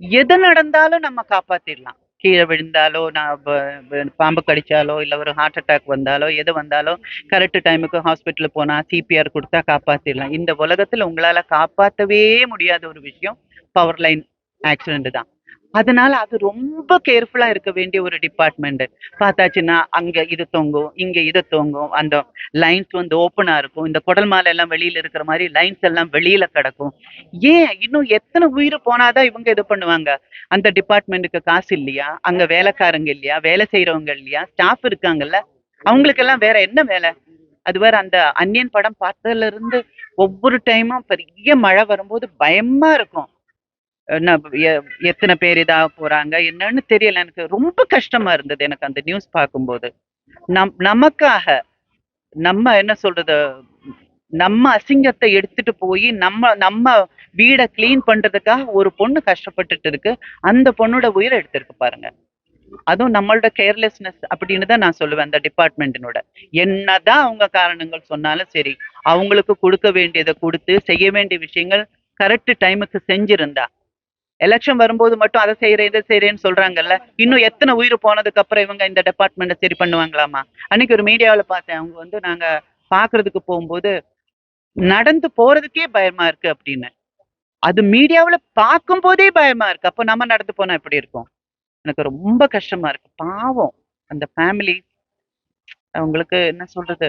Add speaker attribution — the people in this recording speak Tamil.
Speaker 1: எது நடந்தாலும் நம்ம காப்பாத்திடலாம். கீழ விழுந்தாலோ, நான் பாம்பு கடிச்சாலோ, இல்ல ஒரு ஹார்ட் அட்டாக் வந்தாலோ, எது வந்தாலோ கரெக்ட் டைமுக்கு ஹாஸ்பிட்டல் போனா சிபிஆர் குடுத்தா காப்பாத்திடலாம். இந்த உலகத்துல உங்களால காப்பாத்தவே முடியாத ஒரு விஷயம் பவர் லைன் ஆக்சிடென்ட் தான். அதனால அது ரொம்ப கேர்ஃபுல்லா இருக்க வேண்டிய ஒரு டிபார்ட்மெண்ட். பார்த்தாச்சுன்னா, அங்க இது தொங்கும், இங்க இது தொங்கும். அந்த லைன்ஸ் வந்து ஓப்பனா இருக்கும். இந்த குடல் மாலை எல்லாம் வெளியில இருக்கிற மாரி லைன்ஸ் எல்லாம் வெளியில கிடக்கும். ஏன் இன்னும் எத்தன உயிர் போனாதான் இவங்க இது பண்ணுவாங்க? அந்த டிபார்ட்மெண்ட்டுக்கு காசு இல்லையா? அங்க வேலைக்காரங்க இல்லையா? வேலை செய்றவங்க இல்லையா? ஸ்டாஃப் இருக்காங்கல்ல. அவங்களுக்கெல்லாம் வேற என்ன வேலை? அது வேற அந்த அந்நியன் படம் பார்த்ததுல இருந்து ஒவ்வொரு டைமும் பெரிய மழை வரும்போது பயமா இருக்கும். என்ன எத்தனை பேர் இதா போறாங்க என்னன்னு தெரியல. எனக்கு ரொம்ப கஷ்டமா இருந்தது எனக்கு அந்த நியூஸ் பார்க்கும்போது. நமக்காக நம்ம என்ன சொல்றது, நம்ம அசிங்கத்தை எடுத்துட்டு போய் நம்ம நம்ம வீட கிளீன் பண்றதுக்காக ஒரு பொண்ணு கஷ்டப்பட்டுட்டு இருக்கு. அந்த பொண்ணோட உயிரை எடுத்திருக்கு பாருங்க. அதுவும் நம்மளோட கேர்லெஸ்னஸ் அப்படின்னு தான் நான் சொல்லுவேன் அந்த டிபார்ட்மெண்ட்டினோட. என்னதான் அவங்க காரணங்கள் சொன்னாலும் சரி, அவங்களுக்கு கொடுக்க வேண்டியதை கொடுத்து செய்ய வேண்டிய விஷயங்கள் கரெக்ட் டைமுக்கு செஞ்சிருந்தா, எலெக்ஷன் வரும்போது மட்டும் அதை செய்யறேன் இதை செய்யறேன்னு சொல்றாங்கல்ல, இன்னும் எத்தனை உயிர் போனதுக்கு அப்புறம் இவங்க இந்த டிபார்ட்மெண்ட்டை சரி பண்ணுவாங்களாமா? அன்னைக்கு ஒரு மீடியாவுல பார்த்தேன். அவங்க வந்து நாங்க பாக்குறதுக்கு போகும்போது நடந்து போறதுக்கே பயமா இருக்கு அப்படின்னு. அது மீடியாவுல பார்க்கும் போதே பயமா இருக்கு. அப்ப நம்ம நடந்து போனா எப்படி இருக்கும்? எனக்கு ரொம்ப கஷ்டமா இருக்கு. பாவம் அந்த ஃபேமிலி. அவங்களுக்கு என்ன சொல்றது,